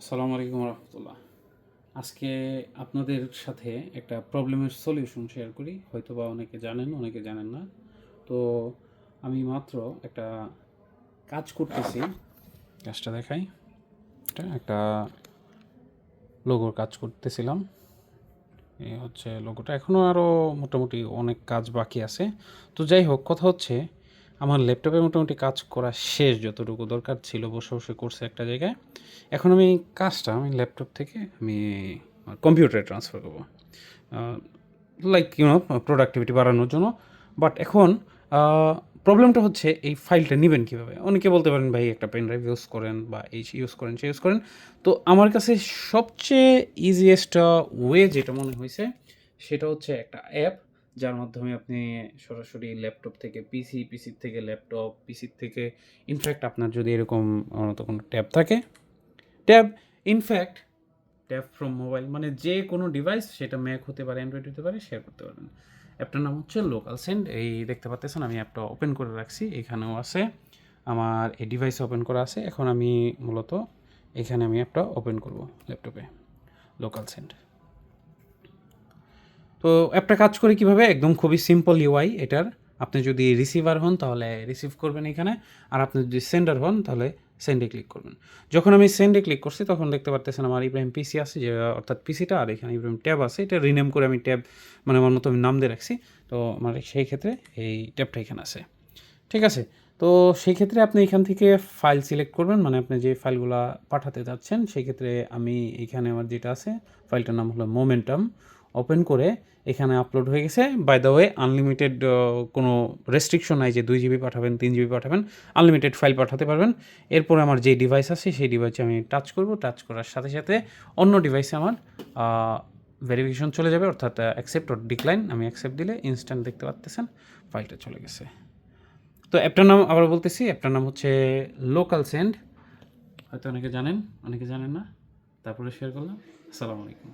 আসসালামু আলাইকুম রহমতুল্লাহ। আজকে আপনাদের সাথে একটা প্রবলেমের সলিউশন শেয়ার করি। হয়তোবা অনেকে জানেন, অনেকে জানেন না। তো আমি মাত্র একটা কাজ করতেছি। কাজটা দেখাই। এটা একটা লোগোর কাজ করতেছিলাম। এই হচ্ছে লোগোটা। এখনও আরও মোটামুটি অনেক কাজ বাকি আছে। তো যাই হোক, কথা হচ্ছে আমার ল্যাপটপে মোটামুটি কাজ করা শেষ, যতটুকু দরকার ছিল বসে বসে করছে একটা জায়গায়। এখন আমি কাজটা আমি ল্যাপটপ থেকে আমি কম্পিউটারে ট্রান্সফার করবো, লাইক প্রোডাক্টিভিটি বাড়ানোর জন্য। বাট এখন প্রবলেমটা হচ্ছে এই ফাইলটা নেবেন কীভাবে। অনেকে বলতে পারেন ভাই একটা পেন ড্রাইভ ইউজ করেন বা এই ইউজ করেন সে ইউজ করেন। তো আমার কাছে সবচেয়ে ইজিয়েস্ট ওয়ে যেটা মনে হয়েছে সেটা হচ্ছে একটা অ্যাপ, যার মাধ্যমে আপনি সরাসরি ল্যাপটপ থেকে পিসি, পিসির থেকে ল্যাপটপ, পিসির থেকে ইনফ্যাক্ট আপনার যদি এরকম কোনো ট্যাব থাকে, tab in fact tab from mobile, মানে যে কোনো ডিভাইস, সেটা ম্যাক হতে পারে, অ্যান্ড্রয়েড হতে পারে, শেয়ার করতে পারবেন। অ্যাপটার নাম হচ্ছে লোকাল সেন্ড। এই দেখতে পাচ্ছেন আমি অ্যাপটা ওপেন করে রাখছি, এখানেও আছে, আমার এই ডিভাইসে ওপেন করা আছে। এখন আমি মূলত এখানে আমি অ্যাপটা ওপেন করব ল্যাপটপে, লোকাল সেন্ড। তো অ্যাপটা কাজ করে কীভাবে, একদম খুবই সিম্পল ইউআই এটার। আপনি যদি রিসিভার হন তাহলে রিসিভ করবেন এখানে, আর আপনি যদি সেন্ডার হন তাহলে সেন্ডে ক্লিক করবেন। যখন আমি সেন্ডে ক্লিক করছি তখন দেখতে পারতেছেন আমার ইব্রাহিম পিসি আছে, যে অর্থাৎ পিসিটা, আর এখানে ইব্রাহিম ট্যাব আছে। এটা রিনেম করে আমি ট্যাব, মানে আমার মতো আমি নাম দিয়ে রাখছি। তো আমার সেই ক্ষেত্রে এই ট্যাবটা এখানে আছে, ঠিক আছে। তো সেই ক্ষেত্রে আপনি এখান থেকে ফাইল সিলেক্ট করবেন, মানে আপনি যে ফাইলগুলো পাঠাতে যাচ্ছেন। সেই ক্ষেত্রে আমি এখানে আমার যেটা আছে, ফাইলটার নাম হলো মোমেন্টাম। ওপেন করে এখানে আপলোড হয়ে গেছে। বাই দ্য ওয়ে আনলিমিটেড, কোনো রেস্ট্রিকশন নাই যে 2 জিবি পাঠাবেন, 3 জিবি পাঠাবেন, আনলিমিটেড ফাইল পাঠাতে পারবেন। এরপর আমার যে ডিভাইস আছে সেই ডিভাইসে আমি টাচ করব। টাচ করার সাথে সাথে অন্য ডিভাইসে আমার ভেরিফিকেশন চলে যাবে, অর্থাৎ অ্যাকসেপ্ট অর ডিক্লাইন। আমি অ্যাকসেপ্ট দিলে ইনস্ট্যান্ট দেখতে পাচ্তেছেন ফাইলটা চলে গেছে। তো অ্যাপটার নাম আবার বলতেছি, অ্যাপটার নাম হচ্ছে লোকাল সেন্ড। হয়তো অনেকে জানেন, অনেকে জানেন না, তারপরে শেয়ার করলাম। আসসালামু আলাইকুম।